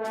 السلام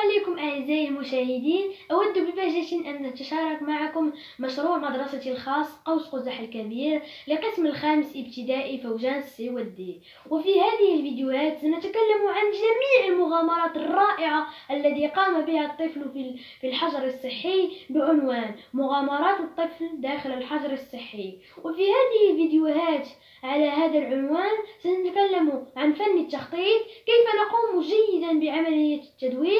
عليكم أعزائي المشاهدين. أود ببهجة أن أتشارك معكم مشروع مدرستي الخاص قوس قزح الكبير لقسم الخامس ابتدائي فوجان السي والدي. وفي هذه الفيديوهات سنتكلم عن جميع المغامرات الرائعة التي قام بها الطفل في الحجر الصحي بعنوان مغامرات الطفل داخل الحجر الصحي. وفي هذه الفيديوهات على هذا العنوان سنتكلم عن فن التخطيط، كيف نقوم جيدا بعملية التدوير،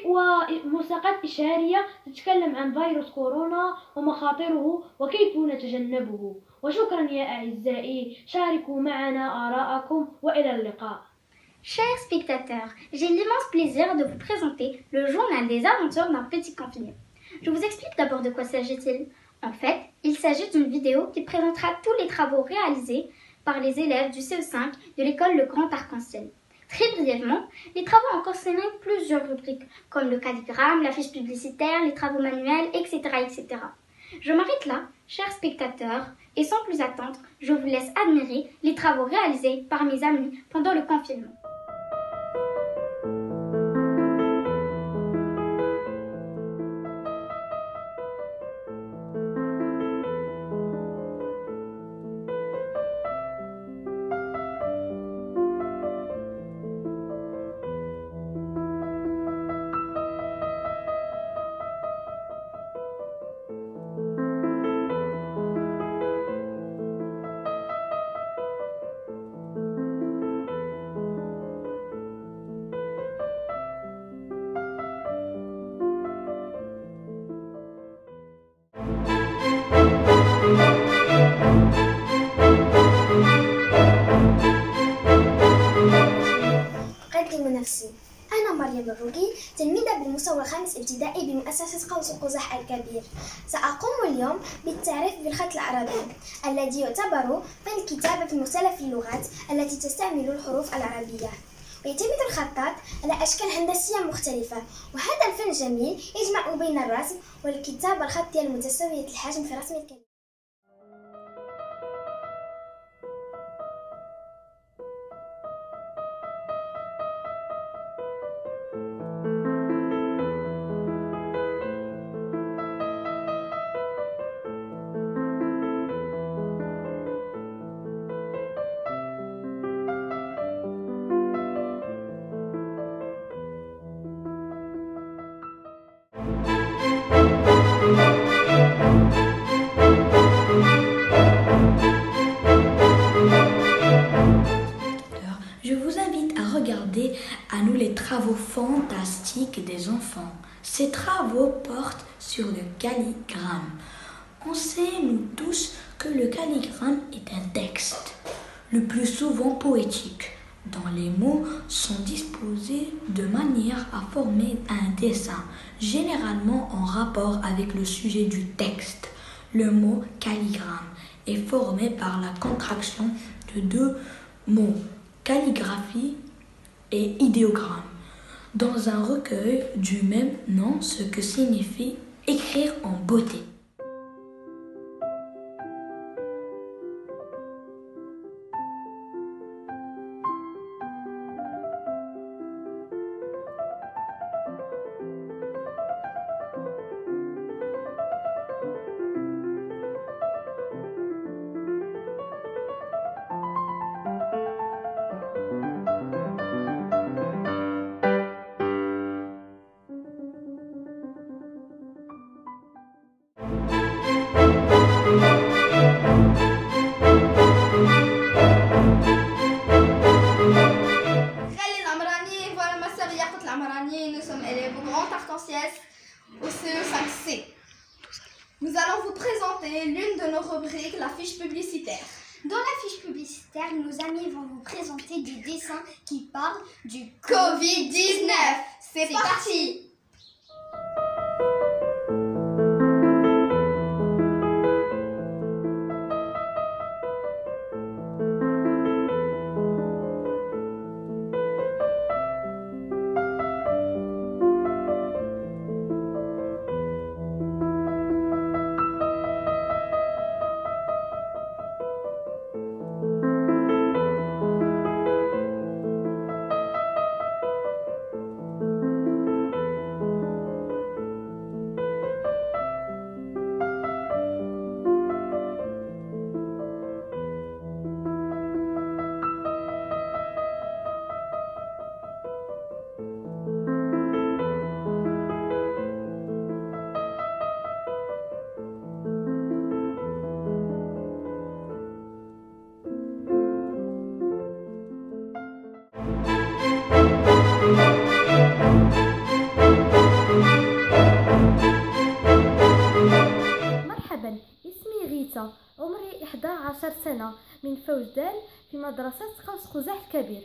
وملصقات إشارية تتكلم عن فيروس كورونا ومخاطره وكيف نتجنبه. وشكرا يا أعزائي، شاركوا معنا آراءكم وإلى اللقاء. Chers spectateurs, j'ai l'immense plaisir de vous présenter le journal des aventures d'un petit confiné. Je vous explique d'abord de quoi s'agit-il. En fait, il s'agit d'une vidéo qui présentera tous les travaux réalisés par les élèves du CE5 de l'école Le Grand Arc-en-Ciel. Très brièvement, les travaux ont concerné plusieurs rubriques, comme le calligramme, la fiche publicitaire, les travaux manuels, etc. etc. Je m'arrête là, chers spectateurs, et sans plus attendre, je vous laisse admirer les travaux réalisés par mes amis pendant le confinement. نفسي. أنا مريم الروقي، تلميذة بالمستوى الخامس ابتدائي بمؤسسة قوس قزح الكبير. سأقوم اليوم بالتعريف بالخط العربي الذي يعتبر فن الكتابة في مختلف اللغات التي تستعمل الحروف العربية، ويعتمد الخطاط على أشكال هندسية مختلفة. وهذا الفن الجميل يجمع بين الرسم والكتابة الخطية المتساوية الحجم في رسم الكلمات. Je vous invite à regarder à nous les travaux fantastiques des enfants. Ces travaux portent sur le calligramme. On sait, nous tous, que le calligramme est un texte, le plus souvent poétique, dont les mots sont disposés de manière à former un dessin, généralement en rapport avec le sujet du texte. Le mot calligramme est formé par la contraction de deux mots, calligraphie et idéogramme, dans un recueil du même nom, ce que signifie écrire en beauté. Nous sommes élèves au Grand Arc-en-Ciel au CE5C. Nous allons vous présenter l'une de nos rubriques, la fiche publicitaire. Dans la fiche publicitaire, nos amis vont vous présenter des dessins qui parlent du Covid-19. C'est parti! فوزدان في مدرسة قوس قزح الكبير.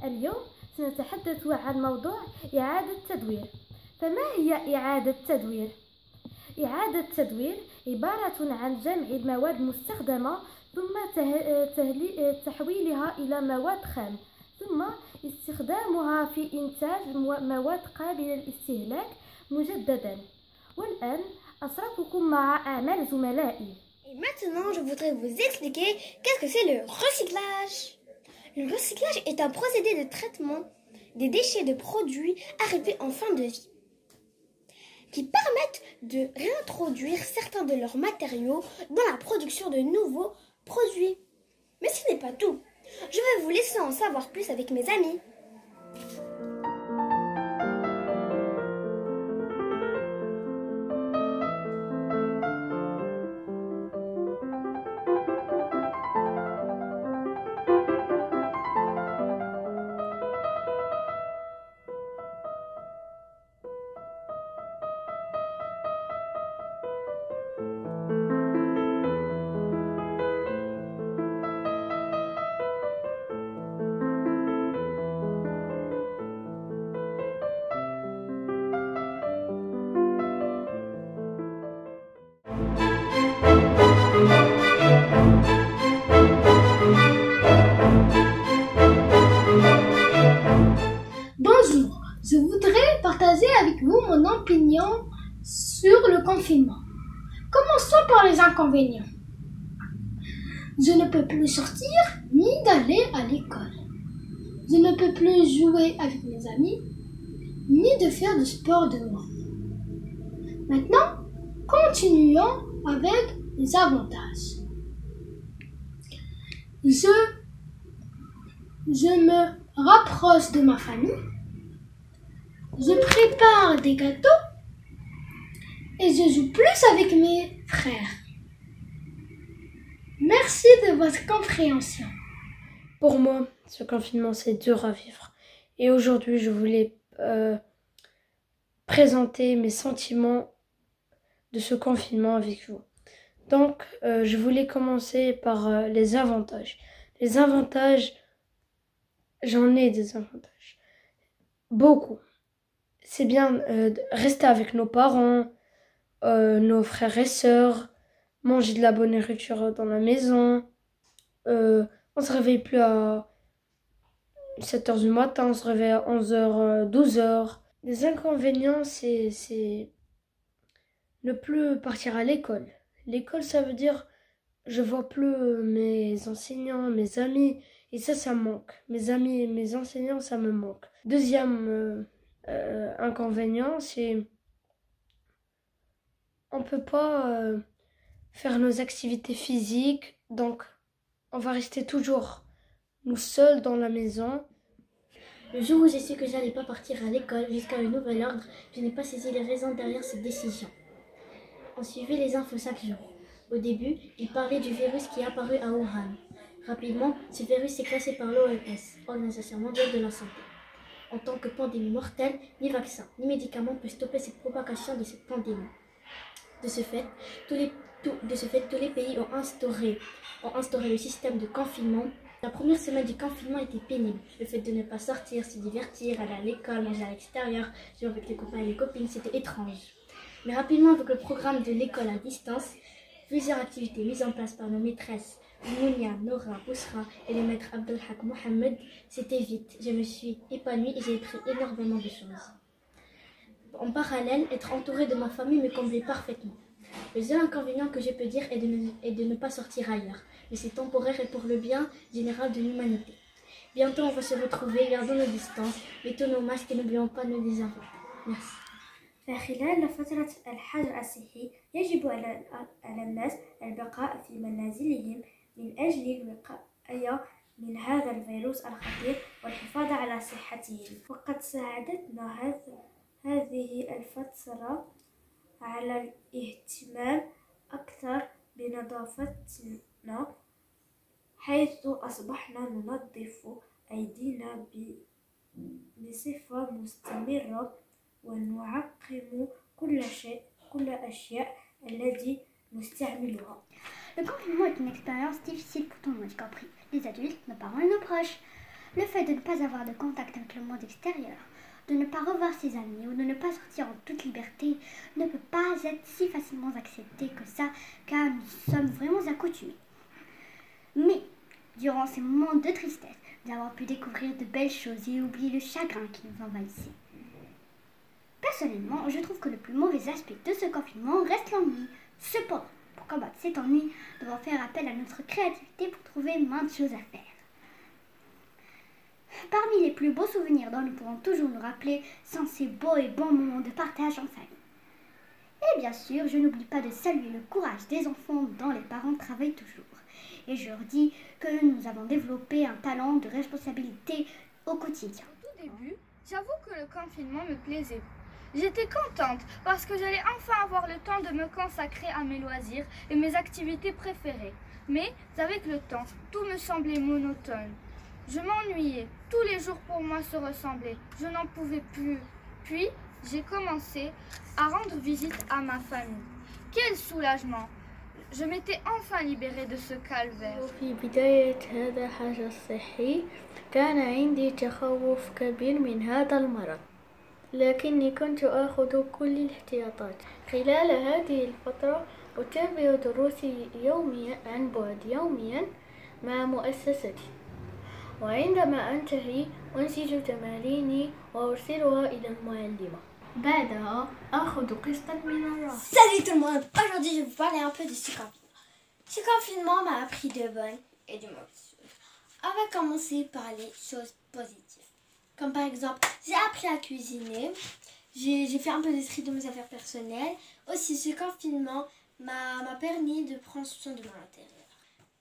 اليوم سنتحدث عن موضوع إعادة التدوير. فما هي إعادة التدوير؟ إعادة التدوير عبارة عن جمع المواد المستخدمة ثم تحويلها إلى مواد خام، ثم استخدامها في إنتاج مواد قابلة للاستهلاك مجددا. والآن أترككم مع أعمال زملائي. Et maintenant, je voudrais vous expliquer qu'est-ce que c'est le recyclage. Le recyclage est un procédé de traitement des déchets de produits arrivés en fin de vie, qui permettent de réintroduire certains de leurs matériaux dans la production de nouveaux produits. Mais ce n'est pas tout. Je vais vous laisser en savoir plus avec mes amis. Bonjour, je voudrais partager avec vous mon opinion sur le confinement. Commençons par les inconvénients. Je ne peux plus sortir ni d'aller à l'école. Je ne peux plus jouer avec mes amis, ni de faire du sport dehors. Maintenant, continuons avec les avantages. Je me rapproche de ma famille. Je prépare des gâteaux et je joue plus avec mes frères. Merci de votre compréhension. Pour moi, ce confinement, c'est dur à vivre. Et aujourd'hui, je voulais présenter mes sentiments de ce confinement avec vous. Donc, je voulais commencer par les avantages. Les avantages, j'en ai des avantages. Beaucoup. C'est bien de rester avec nos parents, nos frères et sœurs, manger de la bonne nourriture dans la maison. On se réveille plus à 7h du matin, on se réveille à 11h, 12h. Les inconvénients, c'est ne plus partir à l'école. L'école, ça veut dire je vois plus mes enseignants, mes amis, et ça me manque. Mes amis et mes enseignants, ça me manque. Deuxième inconvénient, c'est on peut pas faire nos activités physiques, donc on va rester toujours nous seuls dans la maison. Le jour où j'ai su que j'allais pas partir à l'école jusqu'à un nouvel ordre, je n'ai pas saisi les raisons derrière cette décision. On suivait les infos chaque jour. Au début, ils parlaient du virus qui est apparu à Wuhan. Rapidement, ce virus est classé par l'OMS, Organisation mondiale de la santé. En tant que pandémie mortelle, ni vaccin, ni médicaments peuvent stopper cette propagation de cette pandémie. De ce fait, tous les pays ont instauré le système de confinement. La première semaine du confinement était pénible. Le fait de ne pas sortir, se divertir, aller à l'école, manger à l'extérieur, jouer avec les copains et les copines, c'était étrange. Mais rapidement, avec le programme de l'école à distance, plusieurs activités mises en place par nos maîtresses, Mounia, Nora, Ousra et le maître Abdelhak Mohamed, c'était vite. Je me suis épanouie et j'ai appris énormément de choses. En parallèle, être entourée de ma famille me comblait parfaitement. Le seul inconvénient que je peux dire est de ne pas sortir ailleurs. Mais c'est temporaire et pour le bien général de l'humanité. Bientôt, on va se retrouver, gardons nos distances, mettons nos masques et n'oublions pas nos désinfectants. Merci. فخلال فترة الحجر الصحي يجب على الناس البقاء في منازلهم من أجل الوقاية من هذا الفيروس الخطير والحفاظ على صحتهم. وقد ساعدتنا هذه الفترة على الاهتمام أكثر بنظافتنا، حيث أصبحنا ننظف أيدينا بصفة مستمرة ونعقم كل الأشياء التي نستعملها. Le confinement est une expérience difficile pour tout le monde, y compris les adultes, nos parents et nos proches. Le fait de ne pas avoir de contact avec le monde extérieur, de ne pas revoir ses amis ou de ne pas sortir en toute liberté ne peut pas être si facilement accepté que ça, car nous sommes vraiment accoutumés. Mais, durant ces moments de tristesse, nous avons pu découvrir de belles choses et oublier le chagrin qui nous envahissait. Personnellement, je trouve que le plus mauvais aspect de ce confinement reste l'ennui. Cependant, pour combattre cet ennui, nous devons faire appel à notre créativité pour trouver maintes choses à faire. Parmi les plus beaux souvenirs dont nous pourrons toujours nous rappeler sont ces beaux et bons moments de partage en famille. Et bien sûr, je n'oublie pas de saluer le courage des enfants dont les parents travaillent toujours. Et je leur dis que nous avons développé un talent de responsabilité au quotidien. Au tout début, j'avoue que le confinement me plaisait. J'étais contente parce que j'allais enfin avoir le temps de me consacrer à mes loisirs et mes activités préférées. Mais avec le temps, tout me semblait monotone. Je m'ennuyais, tous les jours pour moi se ressemblaient, je n'en pouvais plus. Puis, j'ai commencé à rendre visite à ma famille. Quel soulagement! Je m'étais enfin libérée de ce calvaire. في بداية هذا حجر الصحي كان عندي تخوف كبير من هذا المرض، لكني كنت آخذ كل الاحتياطات. خلال هذه الفترة أتابع دروسي يوميا عن بعد يوميا مع مؤسستي، وعندما أنتهي أنسج تماريني وأرسلها إلى المعلمة. بعدها أخذ قسطا من الراحة. Salut tout le monde! Aujourd'hui, je vais vous parler un peu de ce confinement. Ce confinement m'a appris de bonnes et de mauvaises choses. On va commencer par les choses positives. Comme par exemple, j'ai appris à cuisiner, j'ai fait un peu de tri de mes affaires personnelles. Aussi, ce confinement m'a permis de prendre soin de mon intérieur.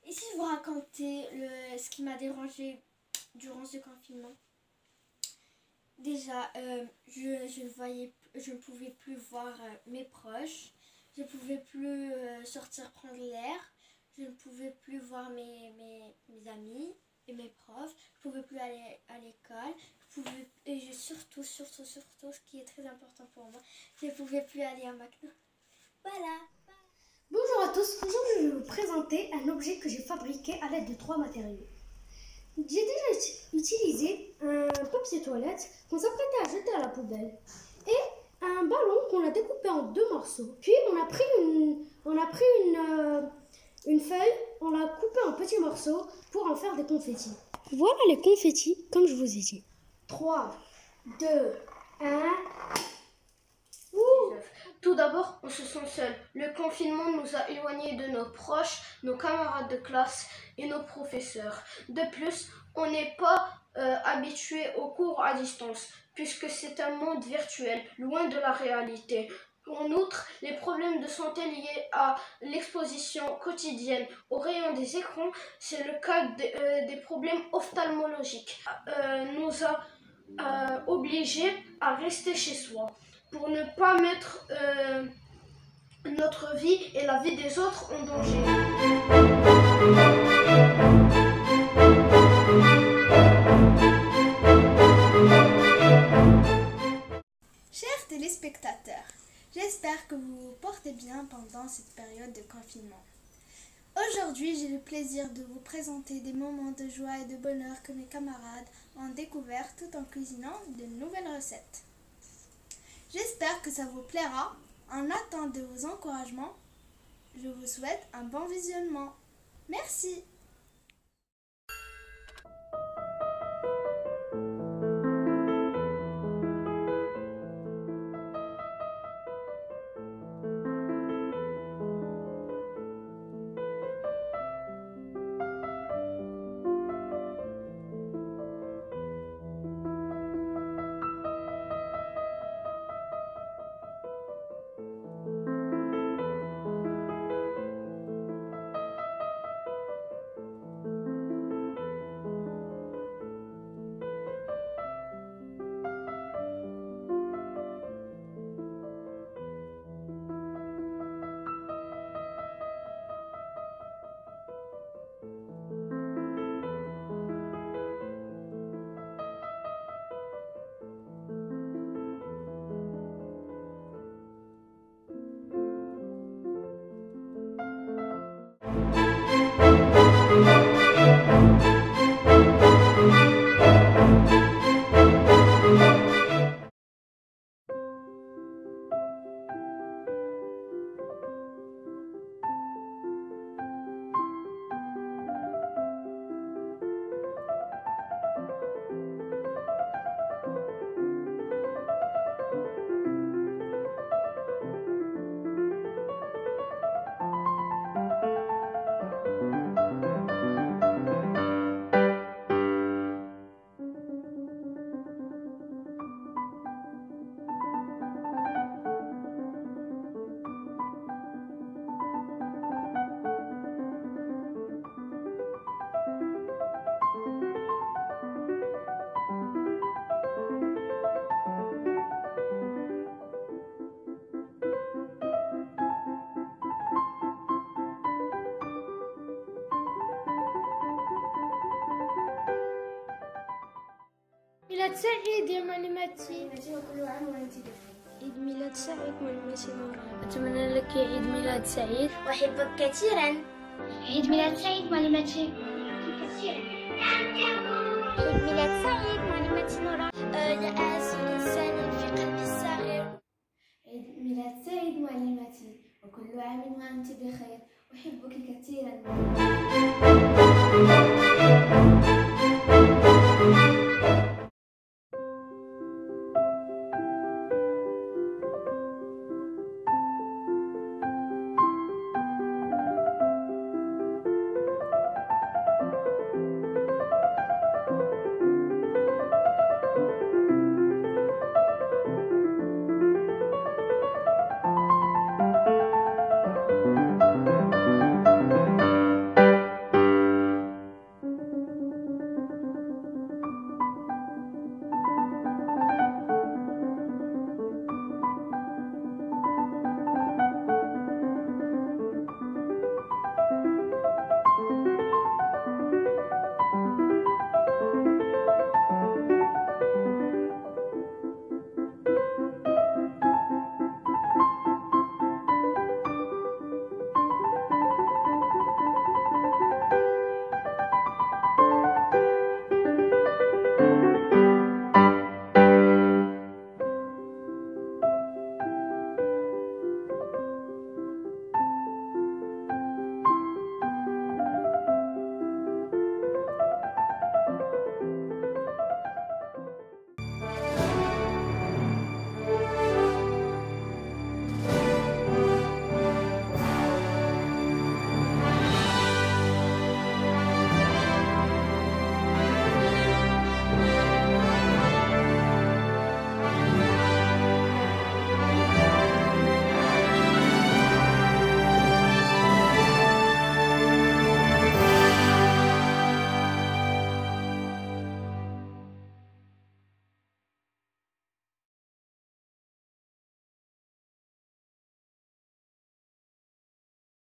Et si je vous racontais ce qui m'a dérangé durant ce confinement, déjà, je ne pouvais plus voir mes proches, je ne pouvais plus sortir prendre l'air, je ne pouvais plus voir mes amis et mes profs, je ne pouvais plus aller à l'école, surtout, ce qui est très important pour moi, je ne pouvais plus aller à McDo. Voilà. Bonjour à tous, aujourd'hui je vais vous présenter un objet que j'ai fabriqué à l'aide de 3 matériaux. J'ai déjà utilisé un papier toilette qu'on s'apprêtait à jeter à la poubelle et un ballon qu'on a découpé en 2 morceaux. Puis on a pris une feuille, on l'a coupée en petits morceaux pour en faire des confettis. Voilà les confettis comme je vous ai dit. 3, 2, 1... Tout d'abord, on se sent seul. Le confinement nous a éloignés de nos proches, nos camarades de classe et nos professeurs. De plus, on n'est pas habitué aux cours à distance, puisque c'est un monde virtuel, loin de la réalité. En outre, les problèmes de santé liés à l'exposition quotidienne aux rayons des écrans, c'est le cas des problèmes ophtalmologiques, nous a obligés à rester chez soi, pour ne pas mettre notre vie et la vie des autres en danger. Chers téléspectateurs, j'espère que vous vous portez bien pendant cette période de confinement. Aujourd'hui, j'ai le plaisir de vous présenter des moments de joie et de bonheur que mes camarades ont découvert tout en cuisinant de nouvelles recettes. J'espère que ça vous plaira. En attente de vos encouragements, je vous souhaite un bon visionnement. Merci. ميلاد سعيد يا معلمتي. وكل عام وأنت بخير. عيد ميلاد سعيد معلمتي نوران. أتمنى لك عيد ميلاد سعيد. أحبك كثيرا. عيد ميلاد سعيد معلمتي. عيد ميلاد سعيد معلمتي نوران. يا الإنسان في قلبي الصغير. عيد ميلاد سعيد معلمتي وكل عام وأنت بخير. أحبك كثيرا.